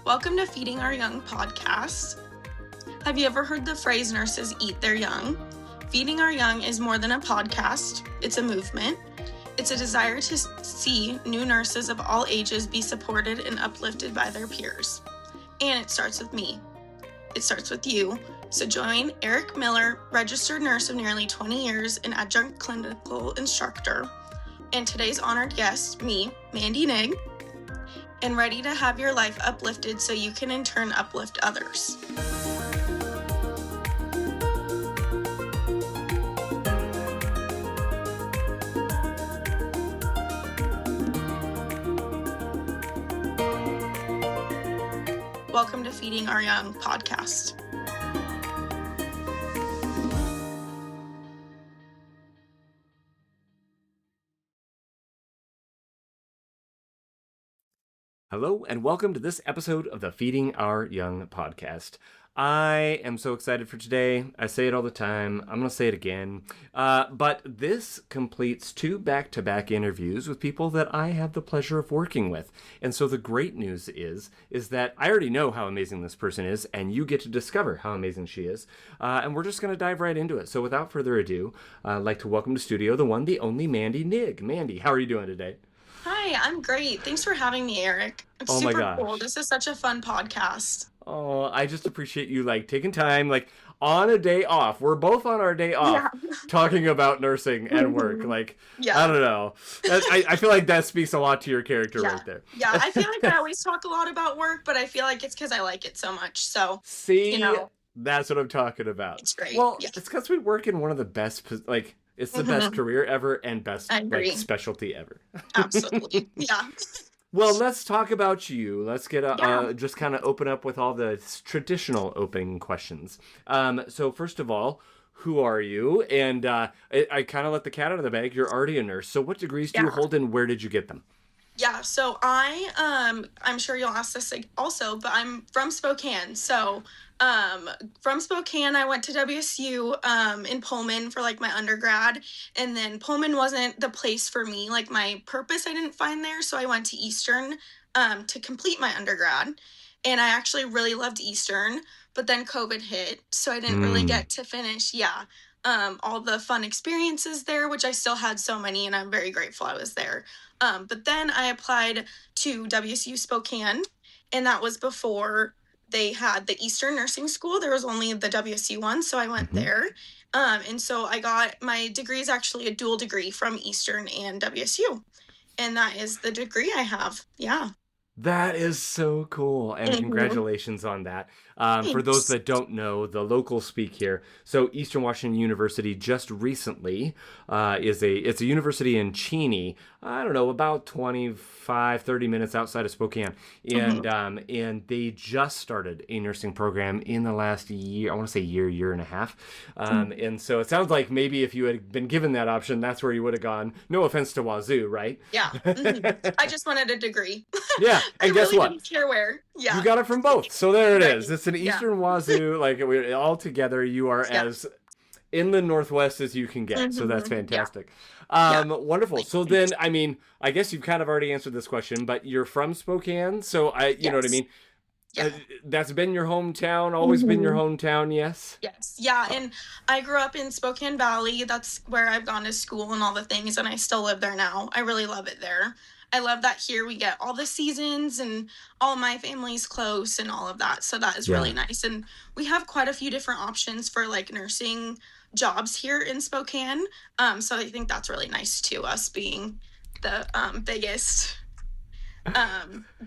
Welcome to Feeding Our Young podcast. Have you ever heard the phrase nurses eat their young? Feeding Our Young is more than a podcast, it's a movement. It's a desire to see new nurses of all ages be supported and uplifted by their peers. And it starts with me. It starts with you. So join Eric Miller, registered nurse of nearly 20 years and adjunct clinical instructor, and today's honored guest, me, Mandy Nigg, and ready to have your life uplifted so you can in turn uplift others. Welcome to Feeding Our Young podcast. Hello, and welcome to this episode of the Feeding Our Young podcast. I am so excited for today. I say it all the time. I'm going to say it again. But this completes 2 back-to-back interviews with people that I have the pleasure of working with. And so the great news is that I already know how amazing this person is, and you get to discover how amazing she is. And we're just going to dive right into it. So without further ado, I'd like to welcome to studio the one, the only Mandy Nigg. Mandy, how are you doing today? Hi, I'm great. Thanks for having me, Eric. It's super cool. This is such a fun podcast. Oh, I just appreciate you taking time, on a day off. We're both on our day off talking about nursing and work. I don't know. I feel like that speaks a lot to your character right there. Yeah, I feel like I always talk a lot about work, but I feel like it's because I like it so much. So, see, that's what I'm talking about. It's great. Well, it's because we work in one of the best, it's the best career ever and best specialty ever. Absolutely. Yeah. Well, let's talk about you. Let's get just kind of open up with all the traditional opening questions. So first of all, who are you? And I kind of let the cat out of the bag. You're already a nurse. So what degrees do you hold and where did you get them? Yeah, so I'm sure you'll ask this also, but I'm from Spokane. So from Spokane, I went to WSU in Pullman for my undergrad, and then Pullman wasn't the place for me. My purpose I didn't find there, so I went to Eastern to complete my undergrad, and I actually really loved Eastern, but then COVID hit, so I didn't really get to finish, all the fun experiences there, which I still had so many, and I'm very grateful I was there. But then I applied to WSU Spokane, and that was before they had the Eastern Nursing School. There was only the WSU one, so I went there. And so I got my degree is actually a dual degree from Eastern and WSU. And that is the degree I have. Yeah. That is so cool, and congratulations on that. For those that don't know, the local speak here, so Eastern Washington University just recently it's a university in Cheney, I don't know, about 25-30 minutes outside of Spokane, and they just started a nursing program in the last year, I want to say year and a half, and so it sounds like maybe if you had been given that option, that's where you would have gone. No offense to Wazoo, right? Yeah. I just wanted a degree. Yeah, and guess what? Didn't care where. Yeah. You got it from both. So there it is. It's an Eastern Wazoo. We're all together. You are as in the Northwest as you can get. So that's fantastic. Wonderful. So then, I guess you've kind of already answered this question, but you're from Spokane. So you know what I mean? Yeah. That's been your hometown, always been your hometown, yes? Yes. Yeah, and I grew up in Spokane Valley. That's where I've gone to school and all the things, and I still live there now. I really love it there. I love that here we get all the seasons and all my family's close and all of that. So that is really nice. And we have quite a few different options for nursing jobs here in Spokane. So I think that's really nice too, us being the biggest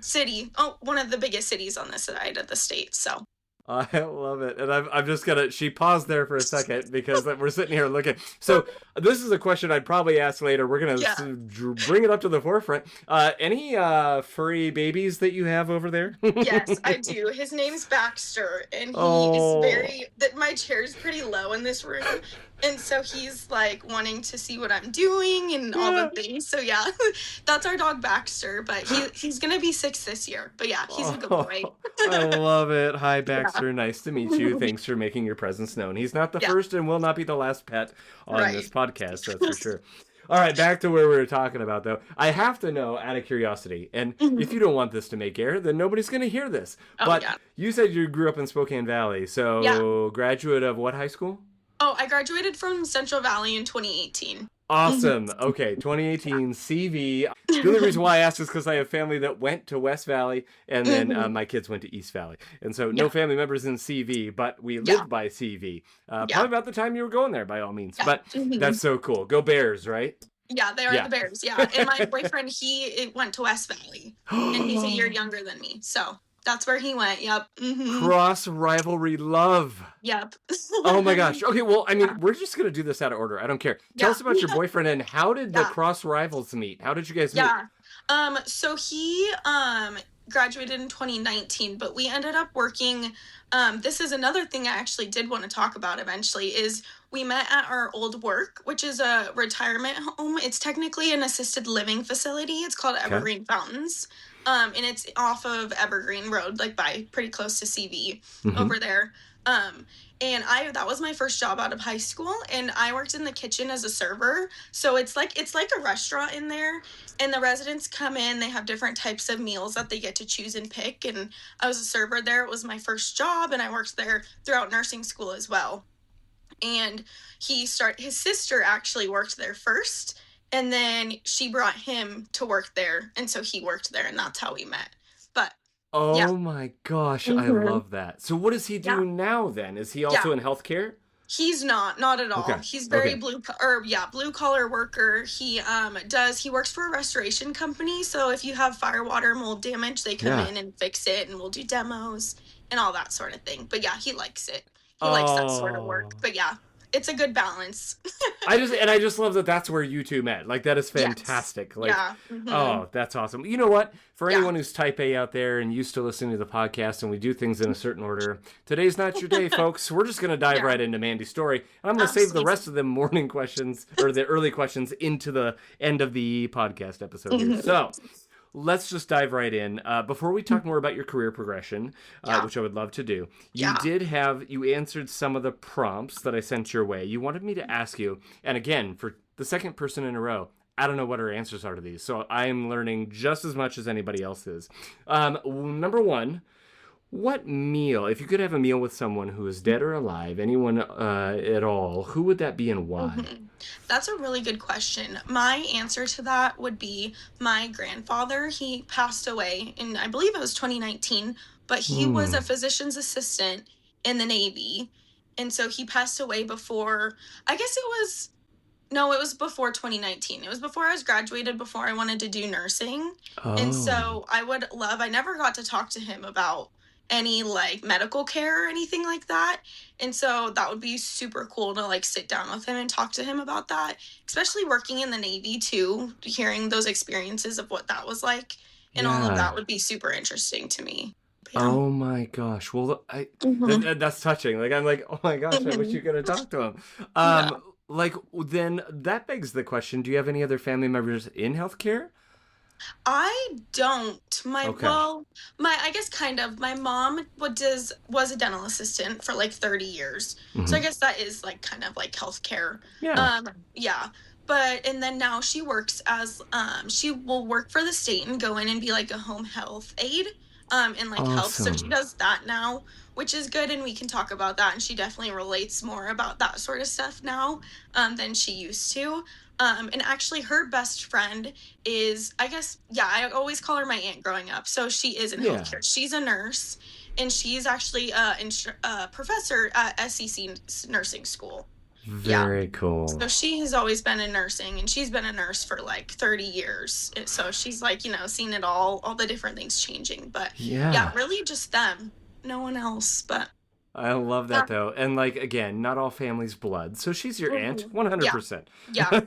city. Oh, one of the biggest cities on this side of the state. So. I love it. And I'm just she paused there for a second because we're sitting here looking. So this is a question I'd probably ask later. We're going to bring it up to the forefront. Any furry babies that you have over there? Yes, I do. His name's Baxter, and he is my chair's pretty low in this room. And so he's wanting to see what I'm doing and all the things. So yeah, that's our dog Baxter, but he's going to be 6 this year. But yeah, he's a good boy. I love it. Hi, Baxter. Nice to meet you. Thanks for making your presence known. He's not the first and will not be the last pet on this podcast, that's for sure. All right, back to where we were talking about, though. I have to know, out of curiosity, and if you don't want this to make air, then nobody's going to hear this. Oh, But yeah. you said you grew up in Spokane Valley, Yeah. so graduate of what high school? Oh, I graduated from Central Valley in 2018. Awesome. Okay, 2018 CV. The only reason why I asked is because I have family that went to West Valley, and then my kids went to East Valley. And so no family members in CV, but we lived by CV. Probably about the time you were going there, by all means. Yeah. But that's so cool. Go Bears, right? Yeah, they are the Bears. Yeah. And my boyfriend, he went to West Valley, and he's a year younger than me. So that's where he went. Yep. Cross rivalry love. Yep. Oh my gosh. Okay, well, I mean, we're just going to do this out of order. I don't care. Tell us about your boyfriend and how did the cross rivals meet? How did you guys meet? Yeah. So he graduated in 2019, but we ended up working. This is another thing I actually did want to talk about eventually is we met at our old work, which is a retirement home. It's technically an assisted living facility. It's called Evergreen Fountains. And it's off of Evergreen Road, like by pretty close to CV over there. And that was my first job out of high school, and I worked in the kitchen as a server. So it's like a restaurant in there, and the residents come in, they have different types of meals that they get to choose and pick. And I was a server there. It was my first job, and I worked there throughout nursing school as well. And his sister actually worked there first, and then she brought him to work there, and so he worked there, and that's how we met. But oh my gosh, I love that. So what does he do now then? Is he also in healthcare? He's not at all. Okay. He's very blue collar worker. He works for a restoration company. So if you have fire, water, mold damage, they come in and fix it, and we'll do demos and all that sort of thing. But yeah, he likes it. He likes that sort of work. But yeah, it's a good balance. I just love that that's where you two met. Like, that is fantastic. Yes. Like, oh, that's awesome. You know what? For anyone who's type A out there and used to listening to the podcast and we do things in a certain order, today's not your day, folks. We're just going to dive right into Mandy's story. And I'm going to save the rest of the morning questions or the early questions into the end of the podcast episode here. So let's just dive right in. Before we talk more about your career progression, which I would love to do, you answered some of the prompts that I sent your way. You wanted me to ask you, and again, for the second person in a row, I don't know what our answers are to these, so I am learning just as much as anybody else is. Number one, what meal, if you could have a meal with someone who is dead or alive, anyone at all, who would that be and why? That's a really good question. My answer to that would be my grandfather. He passed away in, I believe it was 2019, but he was a physician's assistant in the Navy. And so he passed away before, I guess it was before 2019. It was before I was graduated, before I wanted to do nursing. And so I never got to talk to him about any like medical care or anything like that. And so that would be super cool to like sit down with him and talk to him about that, especially working in the Navy too, hearing those experiences of what that was like and all of that would be super interesting to me. Yeah. Oh my gosh. Well, that's touching. Like, I'm like, oh my gosh, I wish you could have talked to him. Like, then that begs the question, do you have any other family members in healthcare? I don't. I guess kind of. My mom was a dental assistant for like 30 years. So I guess that is like kind of like healthcare. Yeah. But, and then now she works as, she will work for the state and go in and be like a home health aide, in like health. So she does that now, which is good. And we can talk about that. And she definitely relates more about that sort of stuff now, than she used to. And actually her best friend is, I guess, I always call her my aunt growing up. So she is in healthcare. She's a nurse, and she's actually a professor at SEC nursing school. Very cool. So she has always been in nursing, and she's been a nurse for like 30 years. So she's like, seen it all the different things changing. But really just them. No one else, but... I love that, though. And, like, again, not all families blood. So she's your aunt, 100%. Yeah,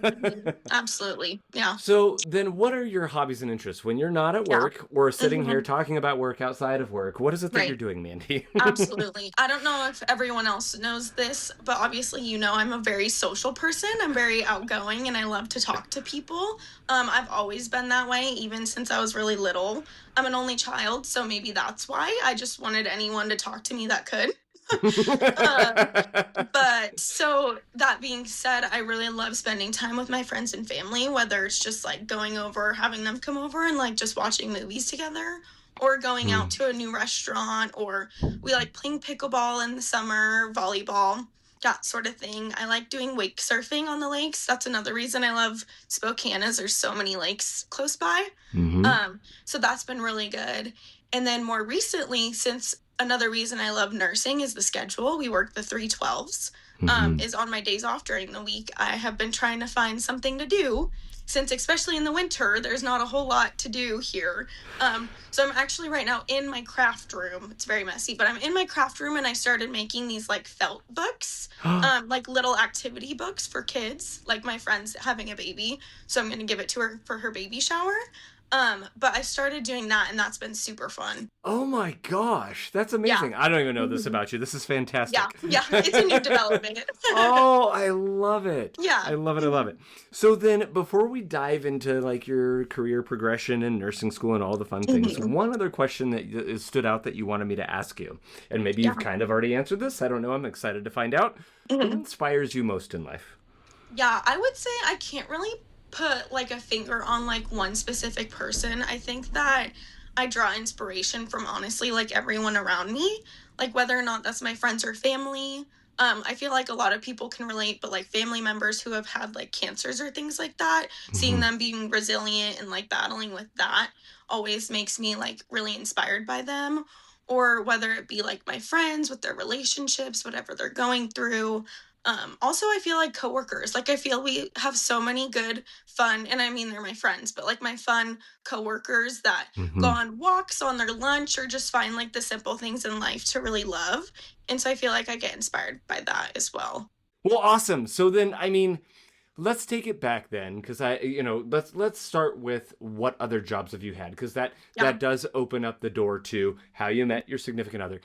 absolutely. Yeah. So then what are your hobbies and interests? When you're not at work or sitting here talking about work outside of work, what is it that you're doing, Mandy? Absolutely. I don't know if everyone else knows this, but obviously, I'm a very social person. I'm very outgoing, and I love to talk to people. I've always been that way, even since I was really little. I'm an only child, so maybe that's why. I just wanted anyone to talk to me that could. um, but so that being said, I really love spending time with my friends and family, whether it's just like going over, having them come over and like just watching movies together, or going out Mm. to a new restaurant, or we like playing pickleball in the summer, volleyball, that sort of thing. I like doing wake surfing on the lakes. That's another reason I love Spokane, is there's so many lakes close by. Mm-hmm. So that's been really good. And then more recently, since another reason I love nursing is the schedule. We work the 312s. Mm-hmm. Is on my days off during the week. I have been trying to find something to do since, especially in the winter, there's not a whole lot to do here. So I'm actually right now in my craft room. It's very messy, but I'm in my craft room and I started making these like felt books, like little activity books for kids. Like my friend's having a baby, so I'm going to give it to her for her baby shower. But I started doing that, and that's been super fun. Oh my gosh, that's amazing. Yeah. I don't even know this about you. This is fantastic. Yeah, it's a new development. Oh, I love it. Yeah. I love it. I love it. So then before we dive into like your career progression and nursing school and all the fun things, one other question that stood out that you wanted me to ask you, and maybe you've kind of already answered this. I don't know. I'm excited to find out. Who inspires you most in life? Yeah, I would say I can't really put like a finger on like one specific person. I think that I draw inspiration from honestly like everyone around me, like whether or not that's my friends or family. I feel like a lot of people can relate, but like family members who have had like cancers or things like that, seeing them being resilient and like battling with that always makes me like really inspired by them. Or whether it be like my friends with their relationships, whatever they're going through. Also, I feel like coworkers. Like, I feel we have so many good, fun, and I mean, they're my friends, but like my fun coworkers that go Mm-hmm. on walks on their lunch or just find like the simple things in life to really love. And so I feel like I get inspired by that as well. Well, awesome. So then, I mean, let's take it back then, because let's start with what other jobs have you had, because that does open up the door to how you met your significant other.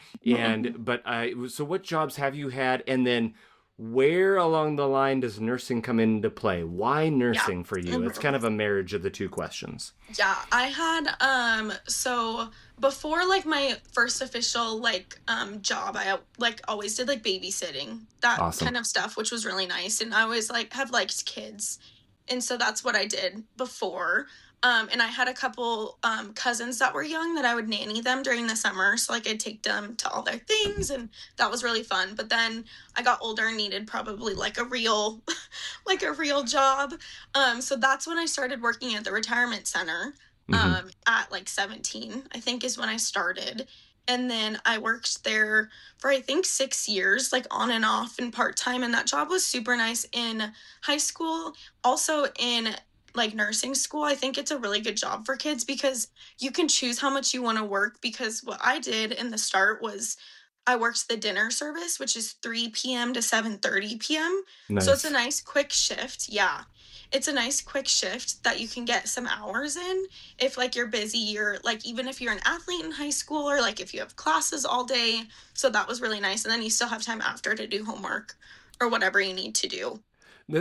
So what jobs have you had, and then where along the line does nursing come into play? Why nursing for you? It's kind of a marriage of the two questions. Yeah, I had so before like my first official like job, I like always did like babysitting, that Awesome. kind of stuff, which was really nice. And I always like have liked kids. And so that's what I did before. And I had a couple cousins that were young that I would nanny them during the summer. So like I'd take them to all their things, and that was really fun. But then I got older and needed probably like a real like a real job. So that's when I started working at the retirement center. At like 17, I think is when I started. And then I worked there for I think 6 years, like on and off and part-time. And that job was super nice in high school. Also in like nursing school, I think it's a really good job for kids because you can choose how much you want to work. Because what I did in the start was I worked the dinner service, which is 3 p.m. to 7:30 p.m. So it's a Nice. nice quick shift. Yeah. It's a nice quick shift that you can get some hours in if like you're busy, you're like even if you're an athlete in high school or like if you have classes all day. So that was really nice. And then you still have time after to do homework or whatever you need to do. Now,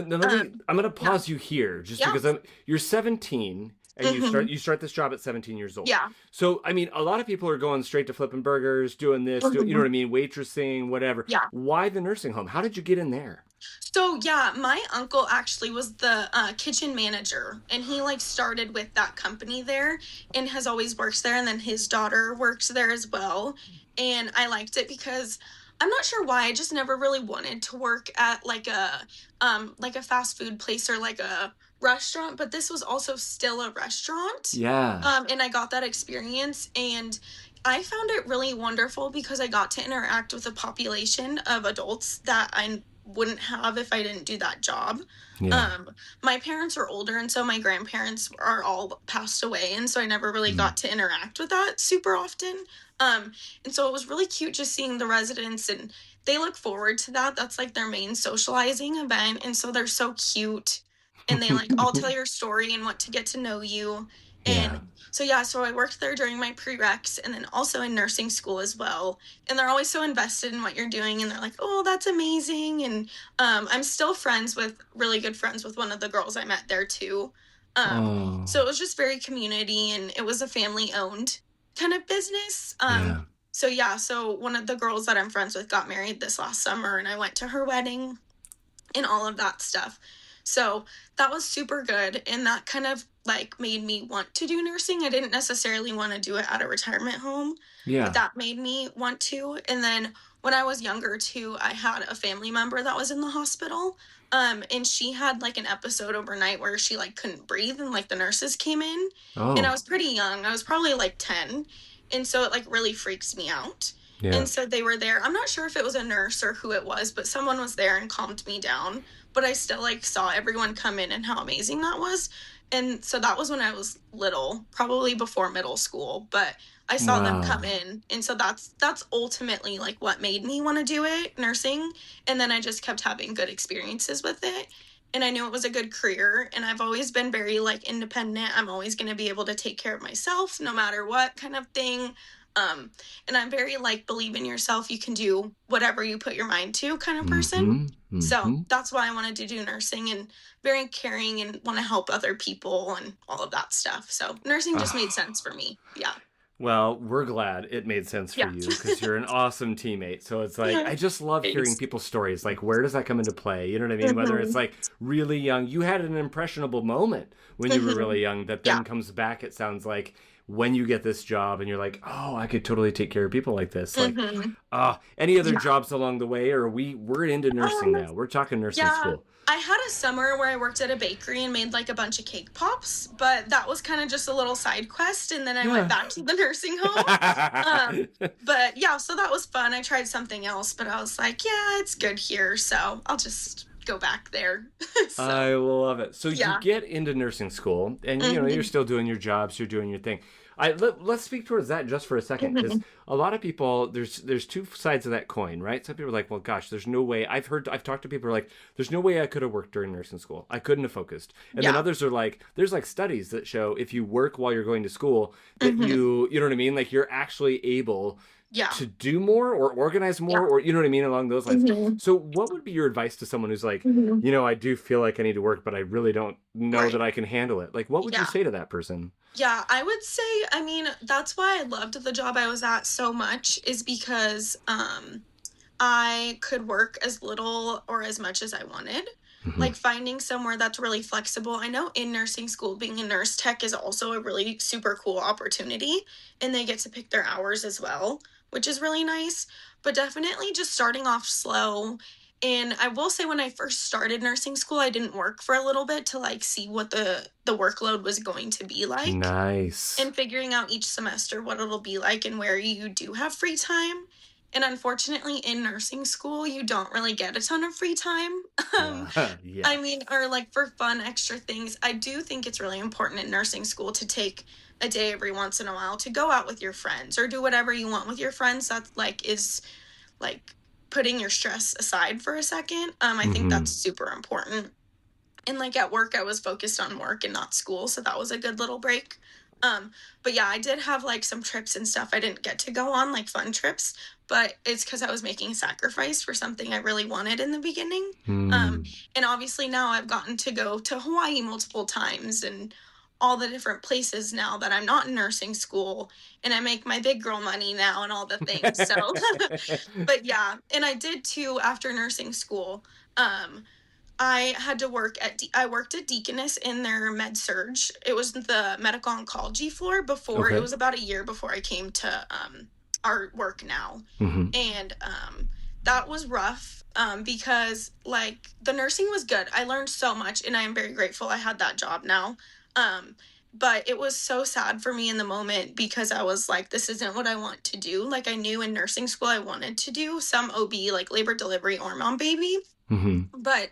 I'm going to pause you here just Yeah. because you're 17 and you start this job at 17 years old. Yeah. So, I mean, a lot of people are going straight to flipping burgers, doing this, you know what I mean, waitressing, whatever. Yeah. Why the nursing home? How did you get in there? So yeah, my uncle actually was the kitchen manager, and he like started with that company there, and has always worked there. And then his daughter works there as well, and I liked it because I'm not sure why, I just never really wanted to work at like a fast food place or like a restaurant, but this was also still a restaurant. Yeah. And I got that experience, and I found it really wonderful because I got to interact with a population of adults that I wouldn't have if I didn't do that job. Yeah. My parents are older, and so my grandparents are all passed away, and so I never really got to interact with that super often. And so it was really cute just seeing the residents, and they look forward to that. That's like their main socializing event, and so they're so cute, and they like all tell your story and want to get to know you. Yeah. And so I worked there during my prereqs and then also in nursing school as well. And they're always so invested in what you're doing, and they're like, "Oh, that's amazing." And I'm still really good friends with one of the girls I met there too. Oh. So it was just very community, and it was a family owned kind of business. Yeah. So yeah, so one of the girls that I'm friends with got married this last summer, and I went to her wedding and all of that stuff. So that was super good. And that kind of like made me want to do nursing. I didn't necessarily want to do it at a retirement home, but Yeah. that made me want to. And then when I was younger too, I had a family member that was in the hospital. And she had like an episode overnight where she like couldn't breathe and like the nurses came in. And I Oh, was pretty young. I was probably like 10. And so it like really freaks me out. yeah. And so they were there. I'm not sure if it was a nurse or who it was, but someone was there and calmed me down. But I still like saw everyone come in and how amazing that was. And so that was when I was little, probably before middle school, but I saw them come Wow. in. And so that's ultimately like what made me want to do it, nursing. And then I just kept having good experiences with it. And I knew it was a good career, and I've always been very like independent. I'm always going to be able to take care of myself no matter what kind of thing. Um, and I'm very like believe in yourself, you can do whatever you put your mind to kind of person. Mm-hmm. So Mm-hmm. that's why I wanted to do nursing, and very caring and want to help other people and all of that stuff. So nursing just made sense for me. Yeah. Well, we're glad it made sense for Yeah. you because you're an awesome teammate. So it's like, Yeah. I just love hearing Thanks. people's stories. Like, where does that come into play? You know what I mean? Whether it's Hmm. like really young, you had an impressionable moment when you were Hmm. really young that Yeah. then comes back, it sounds like, when you get this job and you're like, oh, I could totally take care of people like this. Like, Hmm. any other Yeah. jobs along the way? Or we're into nursing Um, now. We're talking nursing yeah. school. I had a summer where I worked at a bakery and made like a bunch of cake pops, but that was kind of just a little side quest. And then I went Yeah. back to the nursing home. But yeah, so that was fun. I tried something else, but I was like, yeah, it's good here. So I'll just go back there. So I love it. So you yeah. get into nursing school, and you're Hmm. still doing your jobs, you're doing your thing. Let's speak towards that just for a second, because Hmm. a lot of people there's two sides of that coin, right? Some people are like, well, gosh, there's no way. I've talked to people who are like, there's no way I could have worked during nursing school. I couldn't have focused. And then Yeah. others are like, there's like studies that show if you work while you're going to school, that Hmm. you know what I mean, like you're actually able Yeah. to do more or organize more Yeah. or you know what I mean along those lines. Hmm. So what would be your advice to someone who's like, Hmm. I do feel like I need to work, but I really don't know Right. that I can handle it. Like, what would you Yeah. say to that person? Yeah, I would say, I mean, that's why I loved the job I was at so much, is because I could work as little or as much as I wanted. Hmm. Like finding somewhere that's really flexible. I know in nursing school, being a nurse tech is also a really super cool opportunity, and they get to pick their hours as well, which is really nice. But definitely just starting off slow. And I will say when I first started nursing school, I didn't work for a little bit to like see what the workload was going to be like, Nice. and figuring out each semester what it'll be like and where you do have free time. And unfortunately, in nursing school, you don't really get a ton of free time. Um, I Yes. mean, or like for fun, extra things. I do think it's really important in nursing school to take a day every once in a while to go out with your friends or do whatever you want with your friends. That like is like putting your stress aside for a second. I think Hmm. that's super important. And like at work, I was focused on work and not school, so that was a good little break. But yeah, I did have like some trips and stuff I didn't get to go on, like fun trips, but it's because I was making a sacrifice for something I really wanted in the beginning. Um, Mm. and obviously now I've gotten to go to Hawaii multiple times and all the different places now that I'm not in nursing school, and I make my big girl money now and all the things. So, but yeah, and I did too after nursing school. Um, I had to I worked at Deaconess in their med surge. It was the medical oncology floor before. It Okay. was about a year before I came to our work now. Hmm. And that was rough because like the nursing was good. I learned so much, and I am very grateful I had that job now. Um, but it was so sad for me in the moment because I was like, this isn't what I want to do. Like I knew in nursing school I wanted to do some OB, like labor delivery or mom baby. Hmm. But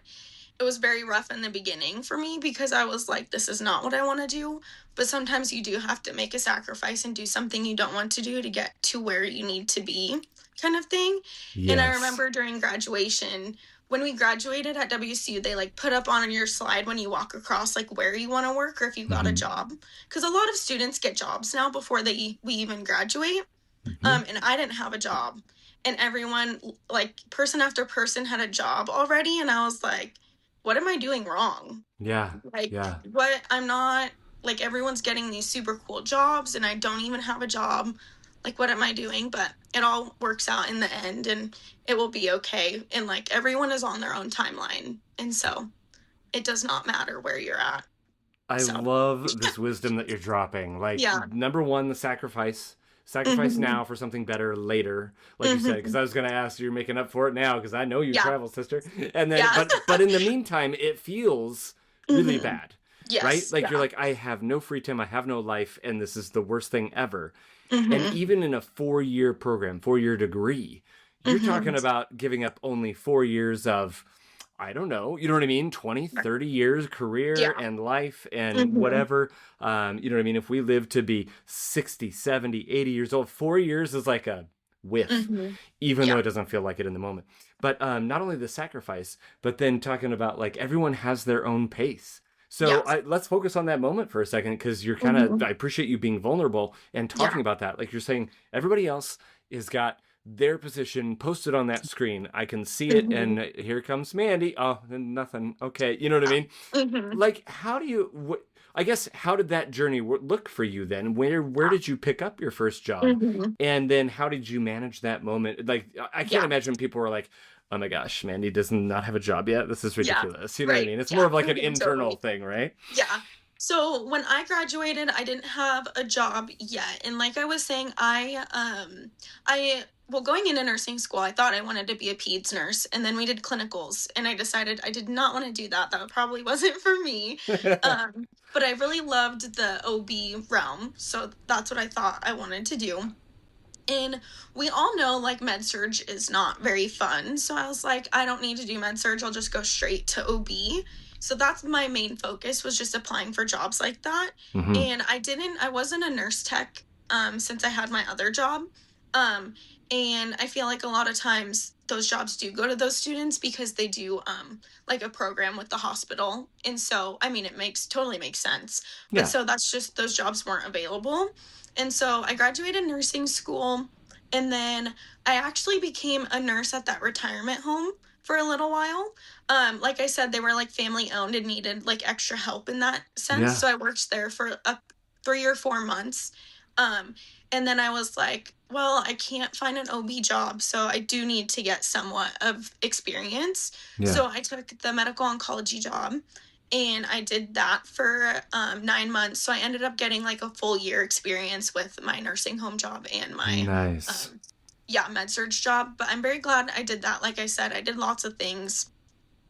it was very rough in the beginning for me because I was like, this is not what I want to do. But sometimes you do have to make a sacrifice and do something you don't want to do to get to where you need to be, kind of thing. And I Yes. remember during graduation, when we graduated at WSU, they like put up on your slide when you walk across like where you want to work or if you got a Hmm. job. Because a lot of students get jobs now before we even graduate. Hmm. And I didn't have a job. And everyone, like person after person, had a job already. And I was like, what am I doing wrong? Yeah. Like, Yeah. what? I'm not, like, everyone's getting these super cool jobs, and I don't even have a job. like, what am I doing? But it all works out in the end, and it will be okay. And like, everyone is on their own timeline. And so it does not matter where you're at. I So, love this wisdom that you're dropping. Like, yeah. number one, the sacrifice. Sacrifice Mm-hmm. now for something better later, like you said. Because Mm-hmm. I was going to ask, you're making up for it now because I know you Yeah. travel, sister. And then, Yeah. but in the meantime, it feels really Mm-hmm. bad, right? Yes. Like Yeah. you're like, I have no free time, I have no life, and this is the worst thing ever. And Mm-hmm. even in a 4-year program, 4-year degree, you're Mm-hmm. talking about giving up only 4 years of, I don't know, you know what I mean? 20, 30 years career Yeah. and life and Mm-hmm. whatever. You know what I mean? If we live to be 60, 70, 80 years old, 4 years is like a whiff, Mm-hmm. even though Yeah. it doesn't feel like it in the moment. But not only the sacrifice, but then talking about like everyone has their own pace. So Yes. let's focus on that moment for a second because you're kind of, Mm-hmm. I appreciate you being vulnerable and talking Yeah. about that. Like you're saying, everybody else has got their position posted on that screen. I can see it, Mm-hmm. and here comes Mandy. Oh, and nothing. Okay, you know what I mean? Mm-hmm. Like, how do you? I guess how did that journey look for you then? Where did you pick up your first job, Mm-hmm. and then how did you manage that moment? Like, I can't Yeah. imagine people were like, "Oh my gosh, Mandy does not have a job yet. This is Yeah. ridiculous." You know what I Right. mean? It's more Yeah. of like an Mm-hmm. internal Totally. thing, right? Yeah. So when I graduated, I didn't have a job yet. And like I was saying, well, going into nursing school, I thought I wanted to be a peds nurse. And then we did clinicals, and I decided I did not want to do that. That probably wasn't for me. But I really loved the OB realm. So that's what I thought I wanted to do. And we all know like med surge is not very fun. So I was like, I don't need to do med surge. I'll just go straight to OB. So that's my main focus, was just applying for jobs like that. Hmm. And I wasn't a nurse tech since I had my other job. And I feel like a lot of times those jobs do go to those students because they do like a program with the hospital. And so, I mean, totally makes sense. But Yeah. so that's just, those jobs weren't available. And so I graduated nursing school, and then I actually became a nurse at that retirement home for a little while. Like I said, they were like family owned and needed like extra help in that sense. Yeah. So I worked there for 3 or 4 months. And then I was like, well, I can't find an OB job, so I do need to get somewhat of experience. Yeah. So I took the medical oncology job, and I did that for 9 months. So I ended up getting like a full year experience with my nursing home job and my Nice. med surge job. But I'm very glad I did that. Like I said, I did lots of things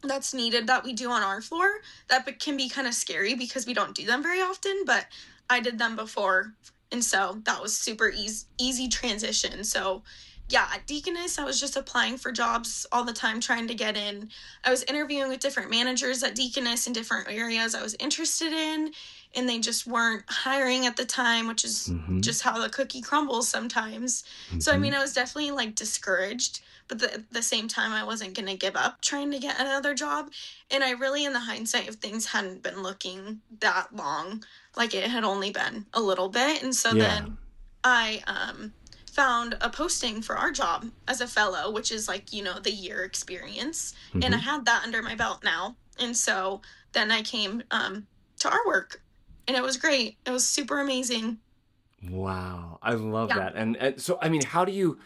that's needed that we do on our floor that can be kind of scary because we don't do them very often, but I did them before. And so that was super easy transition. So yeah, at Deaconess, I was just applying for jobs all the time, trying to get in. I was interviewing with different managers at Deaconess in different areas I was interested in, and they just weren't hiring at the time, which is Hmm. just how the cookie crumbles sometimes. So, I mean, I was definitely like discouraged, but at the same time, I wasn't going to give up trying to get another job. And I really, in the hindsight of things, hadn't been looking that long. Like, it had only been a little bit. And so Yeah. then I found a posting for our job as a fellow, which is like, the year experience. And I had that under my belt now. And so then I came to our work, and it was great. It was super amazing. Wow, I love Yeah. that. And so, I mean, how do you?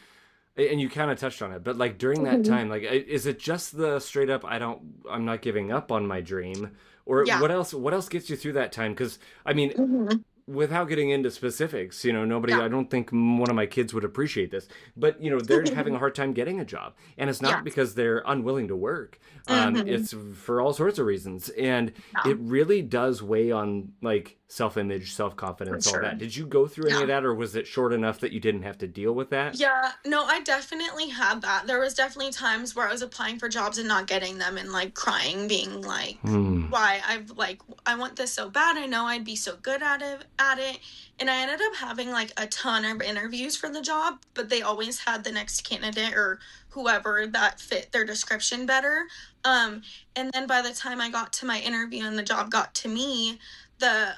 And you kind of touched on it, but like during that time, like, is it just the straight up, I'm not giving up on my dream, or Yeah. what else? What else gets you through that time? Because I mean, without getting into specifics, nobody, Yeah. I don't think one of my kids would appreciate this, but they're having a hard time getting a job, and it's not Yeah. because they're unwilling to work. It's for all sorts of reasons, and Yeah. it really does weigh on like self-image, self-confidence, For all sure. that. Did you go through any Yeah. of that, or was it short enough that you didn't have to deal with that? Yeah, no, I definitely had that. There was definitely times where I was applying for jobs and not getting them, and like crying, being like, why I want this so bad. I know I'd be so good at it. And I ended up having like a ton of interviews for the job, but they always had the next candidate or whoever that fit their description better. And then by the time I got to my interview and the job got to me, the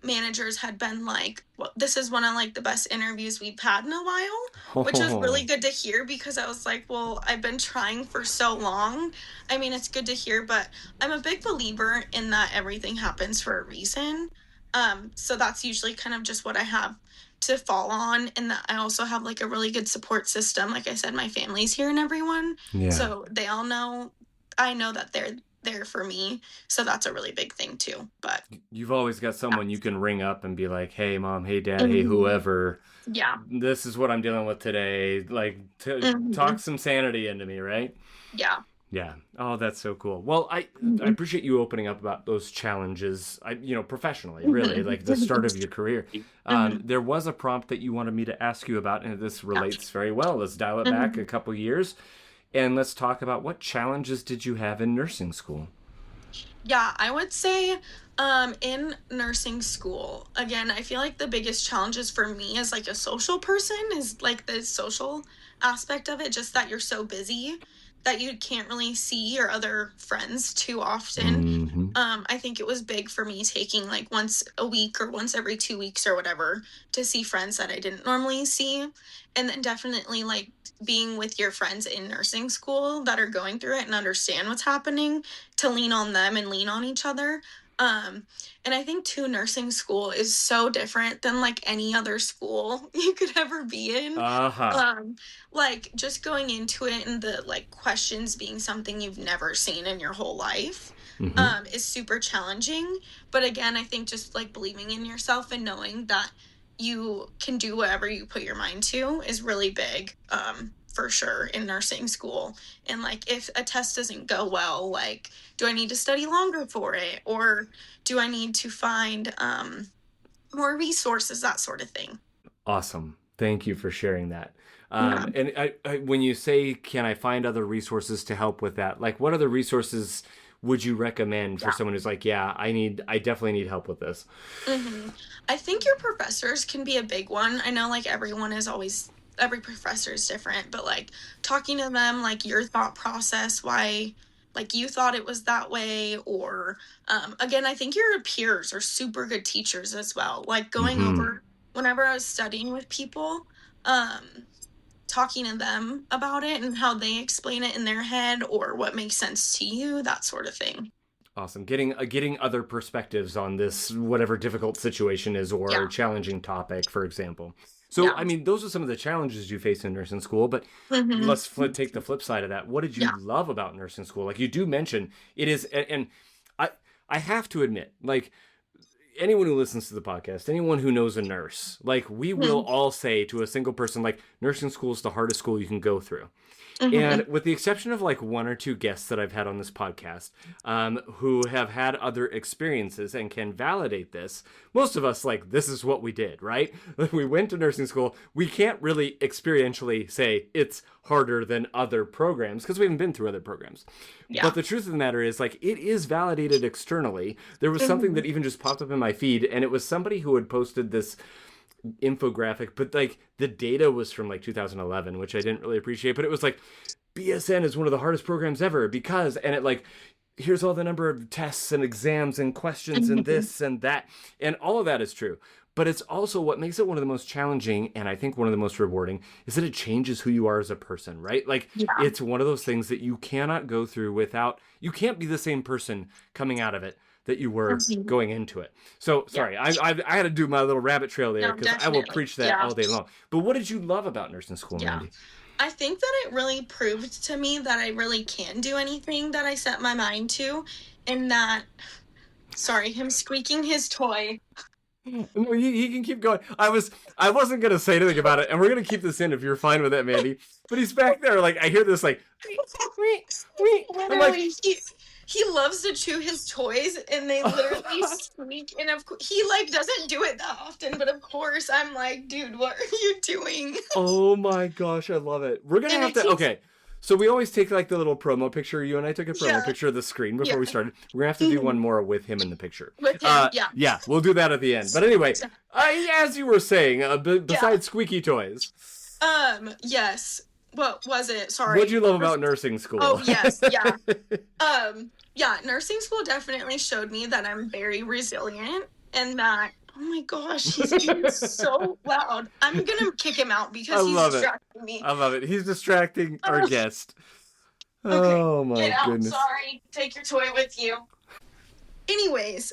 managers had been like, well, this is one of like the best interviews we've had in a while, which was really good to hear, because I was like, well, I've been trying for so long. I mean, it's good to hear, but I'm a big believer in that everything happens for a reason. So that's usually kind of just what I have to fall on, and that I also have like a really good support system. Like I said, my family's here and everyone, Yeah. so they all know, I know that they're there for me, so that's a really big thing too. But You've always got someone you can ring up and be like, hey mom, hey dad, hey mm-hmm. whoever, Yeah, this is what I'm dealing with today, like mm-hmm. talk some sanity into me, right? Yeah. Yeah. Oh, that's so cool. Well, I appreciate you opening up about those challenges, professionally, really, like the start of your career. There was a prompt that you wanted me to ask you about, and this relates very well. Let's dial it back a couple years, and let's talk about what challenges did you have in nursing school? Yeah, I would say in nursing school, again, I feel like the biggest challenges for me as like a social person is like the social aspect of it, just that you're so busy that you can't really see your other friends too often. Mm-hmm. I think it was big for me taking like once a week or once every 2 weeks or whatever to see friends that I didn't normally see. And then definitely like being with your friends in nursing school that are going through it and understand what's happening, to lean on them and lean on each other. And I think too, nursing school is so different than like any other school you could ever be in. Like just going into it and the like questions being something you've never seen in your whole life is super challenging. But again, I think just like believing in yourself and knowing that you can do whatever you put your mind to is really big, for sure, in nursing school. And like if a test doesn't go well, like do I need to study longer for it, or do I need to find more resources, that sort of thing. Awesome. Thank you for sharing that. And when you say, can I find other resources to help with that? Like what other resources would you recommend for someone who's like, yeah, I definitely need help with this? I think your professors can be a big one. I know like every professor is different, but like talking to them, like your thought process, why like you thought it was that way, or again, I think your peers are super good teachers as well. Like going over, whenever I was studying with people, talking to them about it and how they explain it in their head or what makes sense to you, that sort of thing. Awesome. Getting other perspectives on this, whatever difficult situation is, or challenging topic, for example. So, I mean, those are some of the challenges you face in nursing school, but let's take the flip side of that. What did you love about nursing school? Like you do mention it is, and I have to admit, like anyone who listens to the podcast, anyone who knows a nurse, like we will all say to a single person, like nursing school is the hardest school you can go through. And with the exception of like one or two guests that I've had on this podcast who have had other experiences and can validate this, most of us, like, this is what we did, right? We went to nursing school. We can't really experientially say it's harder than other programs because we haven't been through other programs. But the truth of the matter is, like, it is validated externally. There was something that even just popped up in my feed, and it was somebody who had posted this infographic, but like the data was from like 2011, which I didn't really appreciate, but it was like BSN is one of the hardest programs ever because, and it like, here's all the number of tests and exams and questions and this and that, and all of that is true. But it's also what makes it one of the most challenging, and I think one of the most rewarding, is that it changes who you are as a person, right? Like, it's one of those things that you cannot go through without, you can't be the same person coming out of it that you were going into it. So, sorry, I had to do my little rabbit trail there because I will preach that all day long. But what did you love about nursing school, Mandy? I think that it really proved to me that I really can do anything that I set my mind to, and that, sorry, him squeaking his toy. No, he can keep going. I wasn't going to say anything about it, and we're going to keep this in if you're fine with that, Mandy. But he's back there, like, I hear this, like, I'm like, he loves to chew his toys, and they literally squeak. And of course, he like doesn't do it that often, but of course, I'm like, dude, what are you doing? Oh my gosh, I love it. We're gonna have to. Okay, so we always take like the little promo picture. You and I took a promo picture of the screen before we started. We're gonna have to do one more with him in the picture. With him, yeah, we'll do that at the end. But anyway, as you were saying, besides squeaky toys, yes. What was it? Sorry. What'd you love about nursing school? Oh, yes, nursing school definitely showed me that I'm very resilient, and that, oh my gosh, he's being so loud. I'm gonna kick him out because he's distracting me. I love it. He's distracting our guest. Okay, oh my get out. Goodness. Sorry. Take your toy with you. Anyways,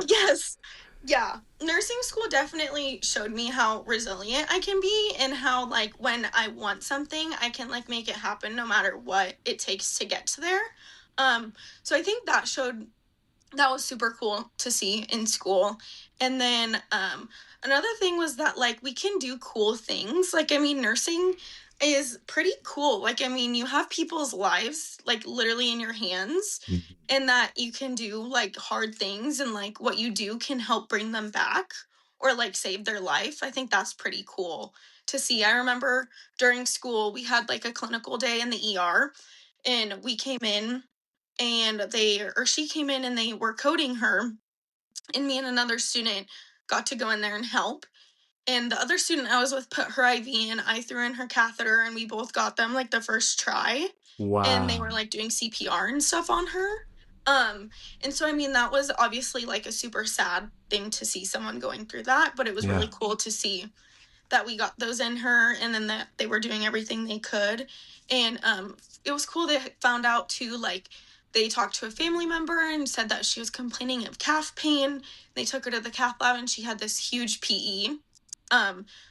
yes. Yeah, nursing school definitely showed me how resilient I can be and how like when I want something, I can like make it happen no matter what it takes to get to there. Um, so I think that was super cool to see in school. And then another thing was that like we can do cool things. Like I mean nursing is pretty cool. Like I mean you have people's lives like literally in your hands and that you can do like hard things and like what you do can help bring them back or like save their life. I think that's pretty cool to see. I remember during school we had like a clinical day in the ER and we came in and she came in and they were coding her and me and another student got to go in there and help and the other student I was with put her IV in, I threw in her catheter and we both got them like the first try and they were Wow. like doing CPR and stuff on her. um and so I mean that was obviously like a super sad thing to see someone going through that, but it was Yeah. really cool to see that we got those in her and then that they were doing everything they could. And it was cool they found out too like they talked to a family member and said that she was complaining of calf pain. They took her to the cath lab and she had this huge PE.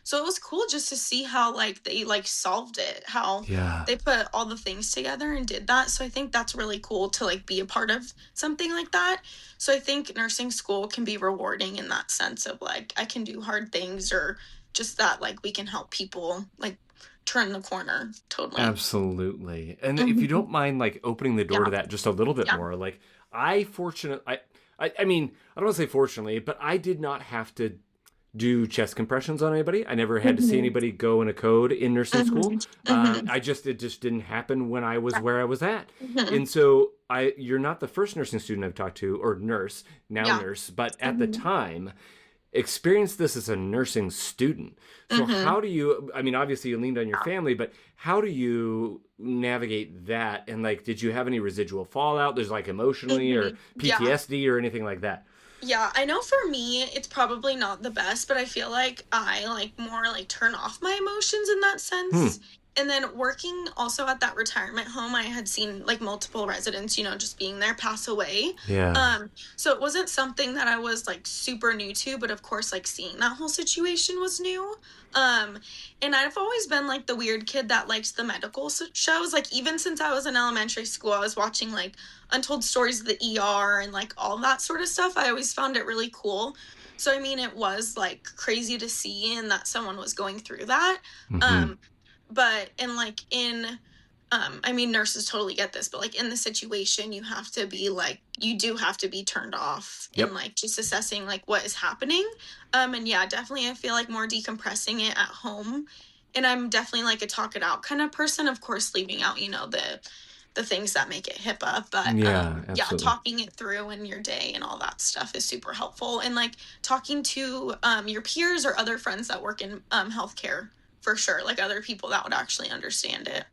So it was cool just to see how like they like solved it, how Yeah. they put all the things together and did that. So I think that's really cool to like be a part of something like that. So I think nursing school can be rewarding in that sense of like I can do hard things or just that like we can help people like turn the corner totally. Absolutely. And if you Mhm. don't mind like opening the door Yeah, to that just a little bit yeah. more, like I mean, I don't want to say fortunately, but I did not have to do chest compressions on anybody. I never had to see Mhm. anybody go in a code in nursing school. Mhm. Mhm. It just didn't happen when I was Yeah. where I was at. Mhm. And so you're not the first nursing student I've talked to, or nurse, now Yeah. nurse, but at the Mhm. time, experienced this as a nursing student. So Mhm. how do you, I mean, obviously you leaned on your family, but how do you navigate that? And like, did you have any residual fallout? There's like emotionally or Mhm. Yeah. PTSD or anything like that? Yeah, I know for me it's probably not the best, but I feel like I like more like turn off my emotions in that sense. Hmm. And then working also at that retirement home, I had seen like multiple residents, just being there pass away. Yeah. So it wasn't something that I was like super new to, but of course like seeing that whole situation was new. Um and I've always been like the weird kid that likes the medical shows. Like even since I was in elementary school, I was watching like Untold Stories of the ER and like all that sort of stuff. I always found it really cool. So I mean it was like crazy to see and that someone was going through that. Mm-hmm. Um but and like in I mean nurses totally get this, but like in the situation you have to be like you do have to be turned off and Yep. like just assessing like what is happening. And yeah, definitely I feel like more decompressing it at home. And I'm definitely like a talk it out kind of person, of course leaving out, the things that make it HIPAA, but Yeah, yeah, absolutely. talking it through in your day and all that stuff is super helpful. And like talking to your peers or other friends that work in healthcare for sure, like other people that would actually understand it.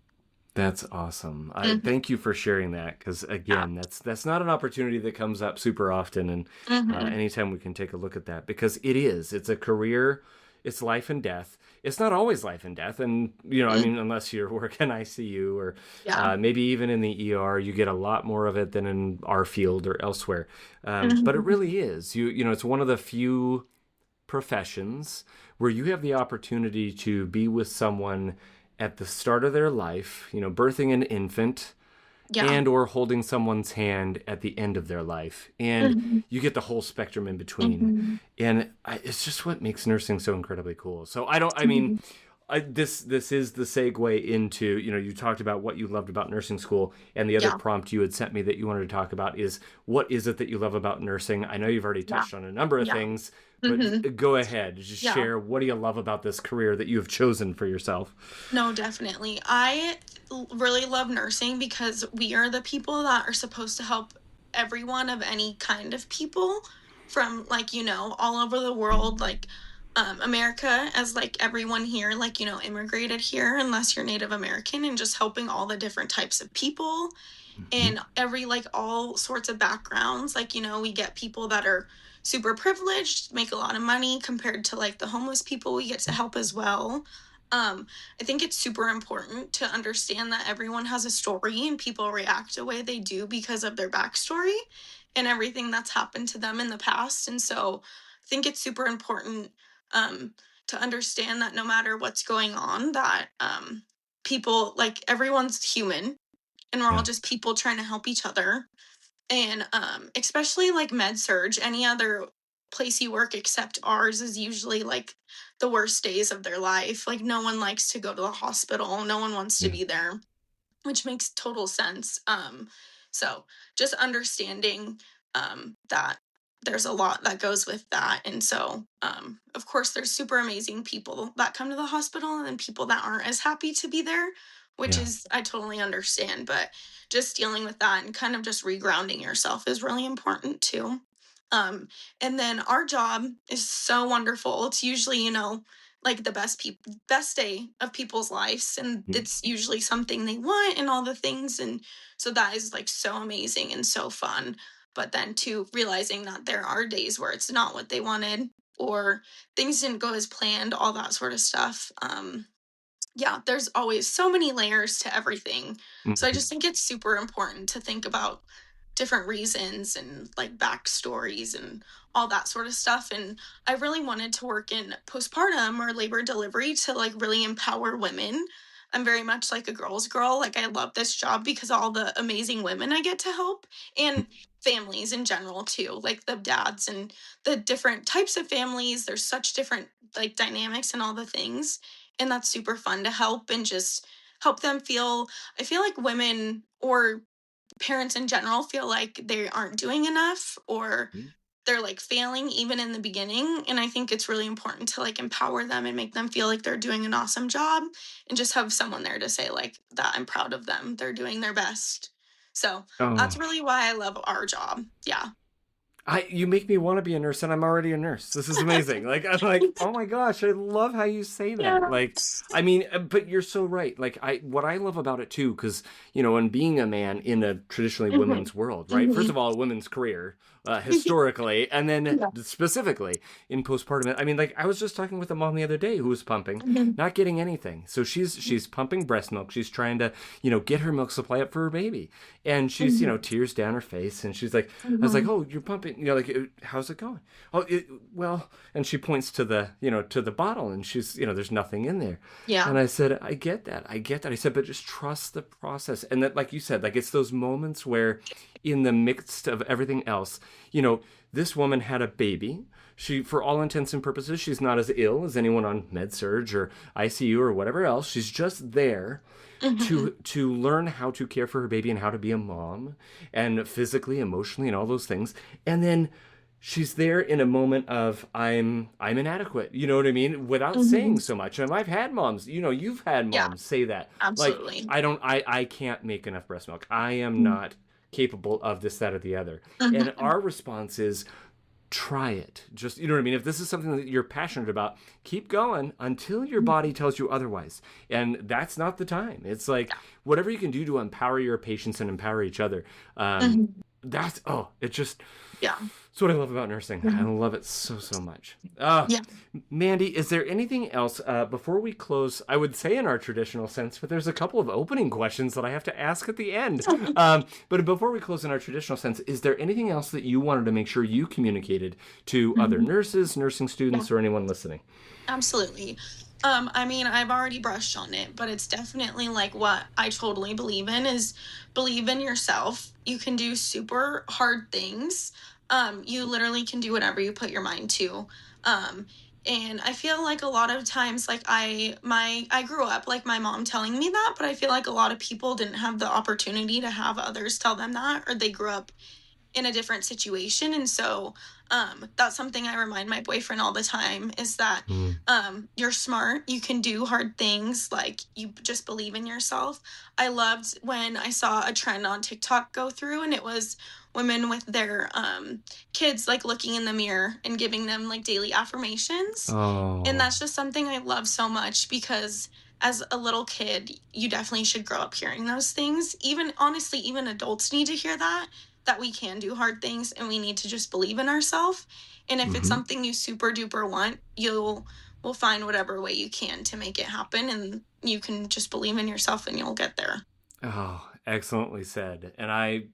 That's awesome. I Hmm. thank you for sharing that because Yeah. again, that's not an opportunity that comes up super often, and Hmm. anytime we can take a look at that because it's a career, it's life and death. It's not always life and death, and I mean, unless you're working ICU or Yeah. maybe even in the ER, you get a lot more of it than in our field or elsewhere. But it Hmm. really is. It's one of the few professions where you have the opportunity to be with someone at the start of their life, birthing an infant Yeah. and or holding someone's hand at the end of their life. And Hmm. you get the whole spectrum in between. Hmm. And it's just what makes nursing so incredibly cool. So I mean, Hmm. this is the segue into you talked about what you loved about nursing school, and the other Yeah. prompt you had sent me that you wanted to talk about is what is it that you love about nursing. I know you've already Yeah. touched on a number of Yeah. things, Hmm. but go ahead, just Yeah. share what do you love about this career that you have chosen for yourself. No, definitely. I really love nursing because we are the people that are supposed to help everyone of any kind of people from like, all over the world, like America as like everyone here, like, immigrated here unless you're Native American and just helping all the different types of people Mhm. and every like all sorts of backgrounds. Like, we get people that are super privileged, make a lot of money compared to like the homeless people we get to help as well. I think it's super important to understand that everyone has a story and people react the way they do because of their backstory and everything that's happened to them in the past. And so think it's super important um, to understand that no matter what's going on, that people, like, everyone's human, and we're all Yeah. just people trying to help each other. And especially like med surge, any other place you work except ours is usually like the worst days of their life. Like, no one likes to go to the hospital, no one wants to Yeah. be there, which makes total sense. So just understanding that there's a lot that goes with that. And so, of course, there's super amazing people that come to the hospital and then people that aren't as happy to be there, which Yeah. is, I totally understand. But just dealing with that and kind of just regrounding yourself is really important too. Um, and then our job is so wonderful. It's usually, like the best day of people's lives, and Mm. it's usually something they want and all the things. And so that is like so amazing and so fun. But then too, realizing that there are days where it's not what they wanted, or things didn't go as planned, all that sort of stuff. Yeah, there's always so many layers to everything. So I Mhm. just think it's super important to think about different reasons and like backstories and all that sort of stuff. And I really wanted to work in postpartum or labor delivery to like really empower women. I'm very much like a girl's girl. Like, I love this job because all the amazing women I get to help, and families in general too, like the dads and the different types of families. There's such different like dynamics and all the things, and that's super fun to help and just help them feel. I feel like women or parents in general feel like they aren't doing enough, or Mhm. they're like failing even in the beginning, and I think it's really important to like empower them and make them feel like they're doing an awesome job, and just have someone there to say like that I'm proud of them, they're doing their best. So that's Oh. really why I love our job. Yeah. You make me want to be a nurse, and I'm already a nurse. This is amazing. Like, I'm like, oh my gosh, I love how you say that. Like, Yes. I mean, but you're so right. Like, what I love about it too, because and being a man in a traditionally Hmm. women's world, right? First Hmm. of all, a women's career, historically, and then Yeah. specifically in postpartum. I mean, like, I was just talking with a mom the other day who was pumping, Hmm. not getting anything. So she's pumping breast milk. She's trying to, get her milk supply up for her baby, and she's, Hmm. tears down her face, and she's like, I was like, Hmm. oh, you're pumping, like, how's it going? Oh, well, and she points to the, to the bottle, and she's, there's nothing in there. Yeah. And I said, I get that. I get that. I said, but just trust the process. And that, like you said, like, it's those moments where in the midst of everything else, this woman had a baby. She, for all intents and purposes, she's not as ill as anyone on med surge or ICU or whatever else. She's just there Hmm. to learn how to care for her baby and how to be a mom, and physically, emotionally, and all those things. And then she's there in a moment of I'm inadequate. You know what I mean? Without Hmm. saying so much. And I've had moms, you've had Yeah, moms say that. Like, absolutely. I can't make enough breast milk. I am not capable of this, that, or the other. And Hmm. our response is try it. Just, you know what I mean? If this is something that you're passionate about, keep going until your body tells you otherwise. And that's not the time. It's like whatever you can do to empower your patients and empower each other. Um, Hmm. that's, it just, Yeah. it's what I love about nursing. I Mhm. love it so, so much. Yeah. Mandy, is there anything else before we close? I would say in our traditional sense, but there's a couple of opening questions that I have to ask at the end. But before we close in our traditional sense, is there anything else that you wanted to make sure you communicated to other Mhm. nurses, nursing Yeah, students, or anyone listening? absolutely. I mean, I've already brushed on it, but it's definitely like what I totally believe in is believe in yourself. You can do super hard things. You literally can do whatever you put your mind to. Um, and I feel like a lot of times, like I grew up like my mom telling me that, but I feel like a lot of people didn't have the opportunity to have others tell them that, or they grew up in a different situation. And so that's something I remind my boyfriend all the time, is that Mm. you're smart, you can do hard things, like you just believe in yourself. I loved when I saw a trend on TikTok go through, and it was women with their kids like looking in the mirror and giving them like daily affirmations. And Oh. that's just something I love so much, because as a little kid, you definitely should grow up hearing those things. Even honestly, even adults need to hear that we can do hard things and we need to just believe in ourselves. And if it's Hmm. something you super duper want, you'll will find whatever way you can to make it happen, and you can just believe in yourself and you'll get there. Oh, excellently said. And I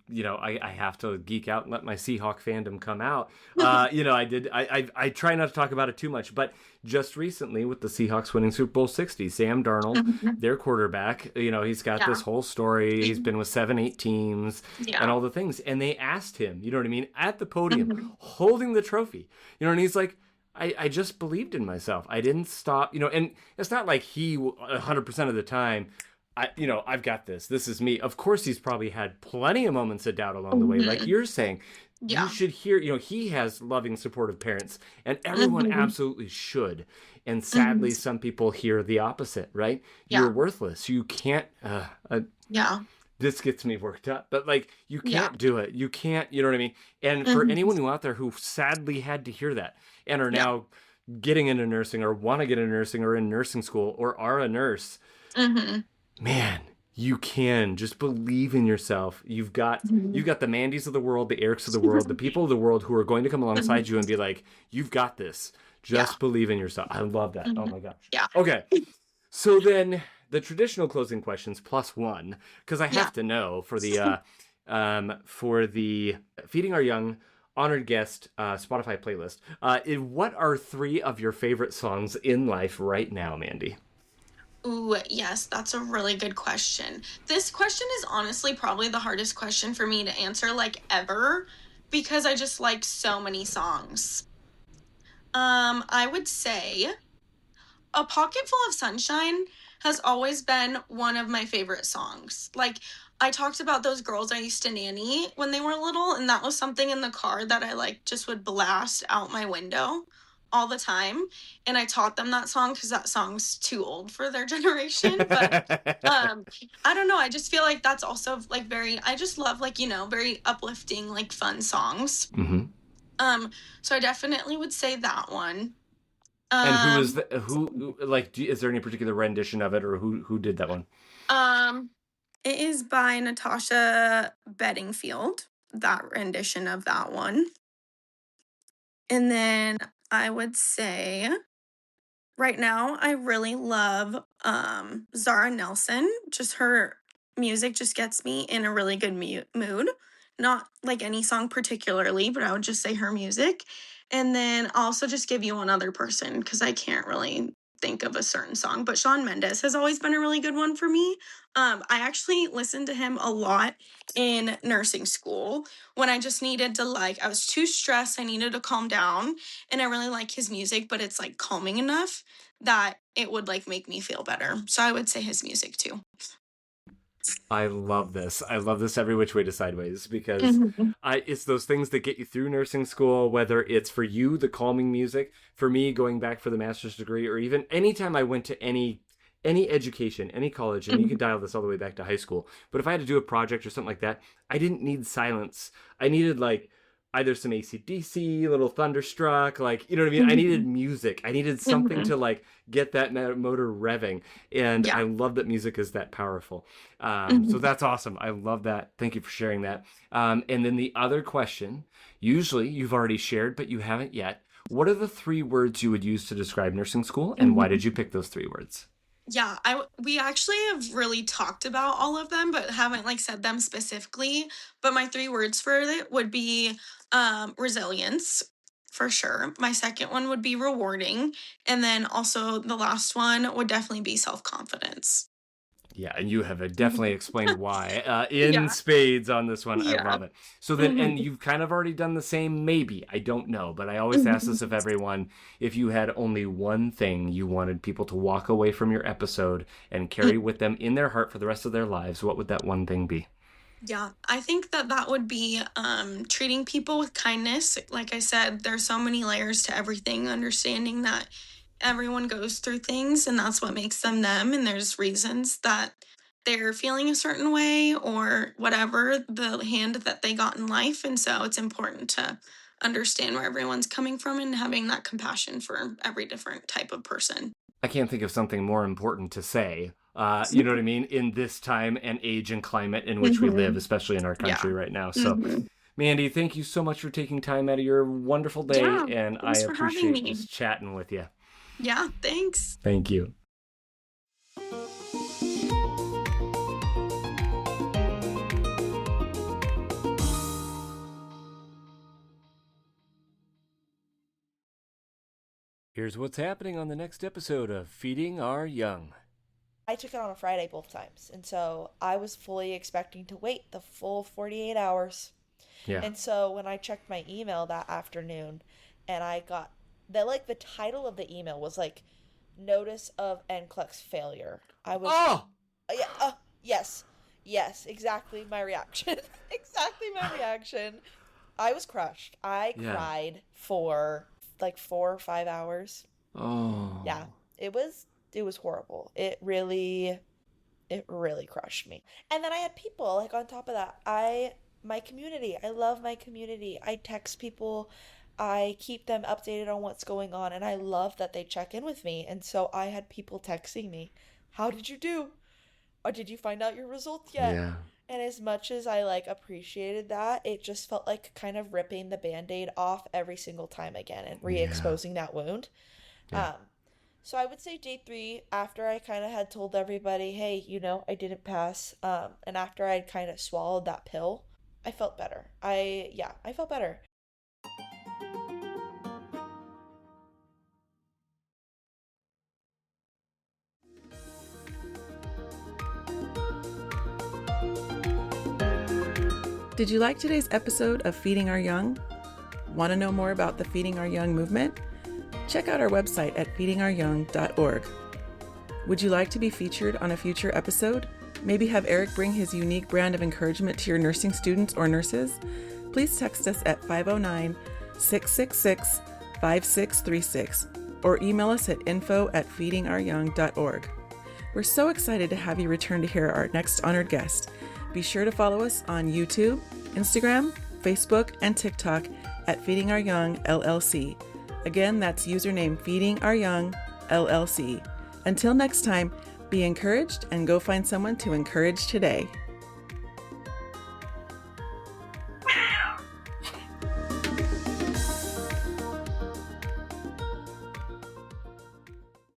have to geek out and let my Seahawk fandom come out. I try not to talk about it too much, but just recently with the Seahawks winning Super Bowl 60, Sam Darnold, their quarterback, he's got this whole story. He's been with 7-8 teams and all the things. And they asked him, you know what I mean, at the podium, holding the trophy, and he's like, I just believed in myself. I didn't stop, and it's not like he 100% of the time, I've got this. This is me. Of course, he's probably had plenty of moments of doubt along the way. Like you're saying, you should hear, he has loving, supportive parents, and everyone absolutely should. And sadly, some people hear the opposite, right? You're worthless. You can't, this gets me worked up, but like, you can't do it. You can't, you know what I mean? And for anyone who out there who sadly had to hear that and are now getting into nursing or want to get into nursing or in nursing school or are a nurse, man, you can just believe in yourself. You've got the Mandys of the world, the Erics of the world, the people of the world who are going to come alongside you and be like, you've got this. Just believe in yourself. I love that. Oh my gosh. Yeah. Okay. So then the traditional closing questions plus one, because I have to know for the Feeding Our Young Honored Guest Spotify playlist, what are 3 of your favorite songs in life right now, Mandy? Ooh, yes, that's a really good question. This question is honestly probably the hardest question for me to answer, like, ever, because I just like so many songs. I would say A Pocket Full of Sunshine has always been one of my favorite songs. Like, I talked about those girls I used to nanny when they were little, and that was something in the car that I, like, just would blast out my window all the time. And I taught them that song because that song's too old for their generation. But I don't know. I just feel like that's also, like, I just love, like, very uplifting, like, fun songs. So I definitely would say that one. And is there any particular rendition of it, or who did that one? It is by Natasha Bedingfield, that rendition of that one. And then I would say right now I really love Zara Nelson. Just her music just gets me in a really good mood. Not like any song particularly, but I would just say her music. And then I'll also just give you one other person because I can't really think of a certain song. But Shawn Mendes has always been a really good one for me. I actually listened to him a lot in nursing school when I just needed to, like, I was too stressed. I needed to calm down. And I really like his music, but it's, like, calming enough that it would, like, make me feel better. So I would say his music too. I love this. I love this every which way to sideways because it's those things that get you through nursing school, whether it's for you, the calming music, for me, going back for the master's degree, or even anytime I went to any education, any college, and you can dial this all the way back to high school. But if I had to do a project or something like that, I didn't need silence. I needed, like, either some AC/DC, a little Thunderstruck, like, you know what I mean? I needed music. I needed something to, like, get that motor revving. And I love that music is that powerful. So that's awesome. I love that. Thank you for sharing that. And then the other question, usually you've already shared, but you haven't yet. What are the 3 words you would use to describe nursing school? And why did you pick those 3 words? Yeah, we actually have really talked about all of them, but haven't, like, said them specifically. But my 3 words for it would be resilience, for sure. My second one would be rewarding. And then also the last one would definitely be self-confidence. Yeah, and you have definitely explained why in spades on this one. I love it. So then, and you've kind of already done the same, maybe. I don't know, but I always ask this of everyone. If you had only one thing you wanted people to walk away from your episode and carry with them in their heart for the rest of their lives, what would that one thing be? Yeah, I think that would be treating people with kindness. Like I said, there's so many layers to everything, understanding that everyone goes through things and that's what makes them them. And there's reasons that they're feeling a certain way or whatever the hand that they got in life. And so it's important to understand where everyone's coming from and having that compassion for every different type of person. I can't think of something more important to say. You know what I mean? In this time and age and climate in which we live, especially in our country right now. So, Mandy, thank you so much for taking time out of your wonderful day. And I appreciate just chatting with you. Yeah, thanks. Thank you. Here's what's happening on the next episode of Feeding Our Young. I took it on a Friday both times, and so I was fully expecting to wait the full 48 hours. Yeah. And so when I checked my email that afternoon, and I got the title of the email was like, "Notice of NCLEX failure." I was yes, exactly my reaction. Exactly my reaction. I was crushed. I cried for like 4 or 5 hours. Oh. Yeah. It was horrible. It really crushed me. And then I had people like on top of that. My community. I love my community. I text people. I keep them updated on what's going on, and I love that they check in with me. And so I had people texting me, "How did you do? Or did you find out your results yet?" Yeah. And as much as I like appreciated that, it just felt like kind of ripping the Band-Aid off every single time again and re-exposing that wound. Yeah. So I would say day 3, after I kind of had told everybody, "Hey, I didn't pass," and after I'd kind of swallowed that pill, I felt better. I felt better. Did you like today's episode of Feeding Our Young? Want to know more about the Feeding Our Young movement? Check out our website at feedingouryoung.org. Would you like to be featured on a future episode? Maybe have Eric bring his unique brand of encouragement to your nursing students or nurses? Please text us at 509-666-5636 or email us at info@feedingouryoung.org. We're so excited to have you return to hear our next honored guest. Be sure to follow us on YouTube, Instagram, Facebook, and TikTok at Feeding Our Young LLC. Again, that's username Feeding Our Young LLC. Until next time, be encouraged and go find someone to encourage today.